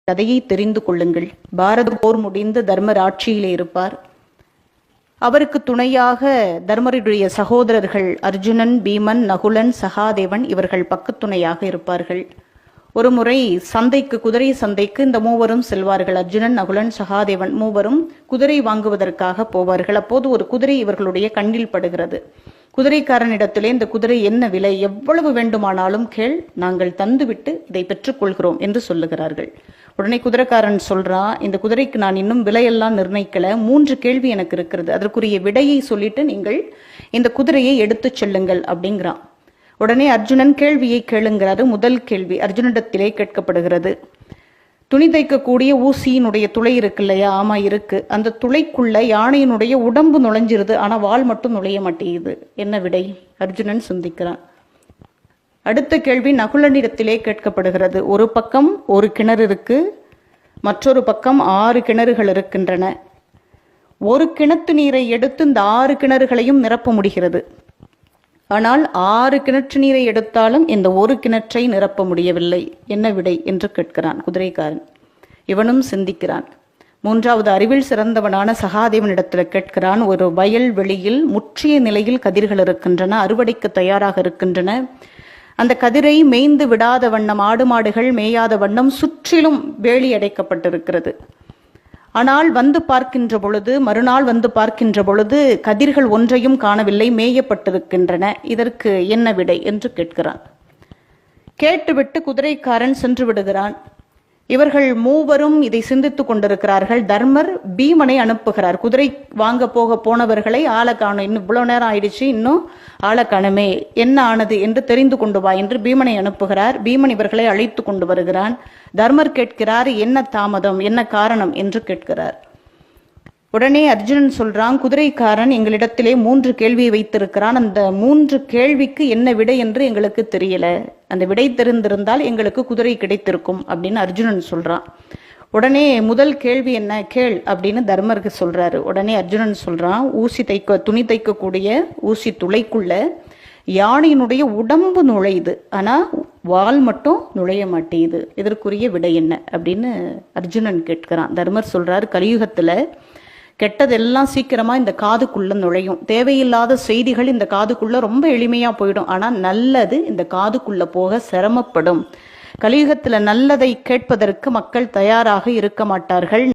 கதையை தெரிந்து கொள்ளுங்கள். பாரத போர் முடிந்து தர்மர் ஆட்சியிலே இருப்பார். அவருக்கு துணையாக தர்மருடைய சகோதரர்கள் அர்ஜுனன், பீமன், நகுலன், சகாதேவன் இவர்கள் பக்கத்துணையாக இருப்பார்கள். ஒரு முறை சந்தைக்கு, குதிரை சந்தைக்கு இந்த மூவரும் செல்வார்கள். அர்ஜுனன், நகுலன், சகாதேவன் மூவரும் குதிரை வாங்குவதற்காக போவார்கள். அப்போது ஒரு குதிரை இவர்களுடைய கண்ணில் படுகிறது. குதிரைக்காரனிடத்திலே இந்த குதிரை என்ன விலை, எவ்வளவு வேண்டுமானாலும் கேள், நாங்கள் தந்துவிட்டு இதை பெற்றுக்கொள்கிறோம் என்று சொல்லுகிறார்கள். உடனே குதிரைக்காரன் சொல்றான், இந்த குதிரைக்கு நான் இன்னும் விலையெல்லாம் நிர்ணயிக்கல, 3 கேள்வி எனக்கு இருக்கிறது, அதற்குரிய விடையை சொல்லிட்டு நீங்கள் இந்த குதிரையை எடுத்து செல்லுங்கள் அப்படிங்கிறான். உடனே அர்ஜுனன் கேள்வியை கேளுங்கிறாரு. முதல் கேள்வி அர்ஜுனிடத்திலே கேட்கப்படுகிறது. துணி தைக்கக்கூடிய ஊசியினுடைய துளை இருக்கு இல்லையா? ஆமா இருக்கு. அந்த துளைக்குள்ள யானையினுடைய உடம்பு நுழைஞ்சிருது, ஆனா வால் மட்டும் நுழைய மாட்டேங்குது. என்ன விடை? அர்ஜுனன் சிந்திக்கிறான். அடுத்த கேள்வி நகுலனிடத்திலே கேட்கப்படுகிறது. ஒரு பக்கம் ஒரு கிணறு இருக்கு, மற்றொரு பக்கம் 6 கிணறுகள் இருக்கின்றன. ஒரு கிணத்து நீரை எடுத்து இந்த 6 கிணறுகளையும் நிரப்ப முடிகிறது. ஆனால் 6 கிணற்று நீரை எடுத்தாலும் இந்த ஒரு கிணற்றை நிரப்ப முடியவில்லை. என்ன விடை என்று கேட்கிறான் குதிரைக்காரன். இவனும் சிந்திக்கிறான். மூன்றாவது அறிவில் சிறந்தவனான சகாதேவனிடத்தில் கேட்கிறான். ஒரு வயல் வெளியில் முற்றிய நிலையில் கதிர்கள் இருக்கின்றன, அறுவடைக்கு தயாராக இருக்கின்றன. அந்த கதிரை மேய்ந்து விடாத வண்ணம், ஆடு மாடுகள் மேயாத வண்ணம் சுற்றிலும் வேலி அடைக்கப்பட்டிருக்கிறது. ஆனால் வந்து பார்க்கின்ற பொழுது, மறுநாள் வந்து பார்க்கின்ற பொழுது கதிர்கள் ஒன்றையும் காணவில்லை, மேயப்பட்டிருக்கின்றன. இதற்கு என்ன விடை என்று கேட்கிறான். கேட்டுவிட்டு குதிரைக்காரன் சென்று விடுகிறான். இவர்கள் மூவரும் இதை சிந்தித்துக் கொண்டிருக்கிறார்கள். தர்மர் பீமனை அனுப்புகிறார். குதிரை வாங்க போனவர்களை ஆளை காணும், இன்னும் இவ்வளவு நேரம் ஆயிடுச்சு, இன்னும் ஆளை காணுமே, என்ன ஆனது என்று தெரிந்து கொண்டு வா என்று பீமனை அனுப்புகிறார். பீமன் இவர்களை அழைத்து கொண்டு வருகிறான். தர்மர் கேட்கிறார், என்ன தாமதம், என்ன காரணம் என்று கேட்கிறார். உடனே அர்ஜுனன் சொல்றான், குதிரைக்காரன் எங்களிடத்திலே 3 கேள்வியை வைத்திருக்கிறான், அந்த 3 கேள்விக்கு என்ன விடை என்று எங்களுக்கு தெரியல, அந்த விடை தெரிந்திருந்தால் எங்களுக்கு குதிரை கிடைத்திருக்கும் அப்படின்னு அர்ஜுனன் சொல்றான். உடனே முதல் கேள்வி என்ன கேள் அப்படின்னு தர்மருக்கு சொல்றாரு. உடனே அர்ஜுனன் சொல்றான், துணி தைக்கக்கூடிய ஊசி துளைக்குள்ள யானையினுடைய உடம்பு நுழையுது, ஆனா வால் மட்டும் நுழைய மாட்டேங்குது, இதற்குரிய விடை என்ன அப்படின்னு அர்ஜுனன் கேட்கிறான். தர்மர் சொல்றாரு, கலியுகத்துல கெட்டதெல்லாம் சீக்கிரமா இந்த காதுக்குள்ள நுழையும், தேவையில்லாத செய்திகள் இந்த காதுக்குள்ள ரொம்ப எளிமையா போயிடும், ஆனா நல்லது இந்த காதுக்குள்ள போக சிரமப்படும். கலியுகத்துல நல்லதை கேட்பதற்கு மக்கள் தயாராக இருக்க மாட்டார்கள்.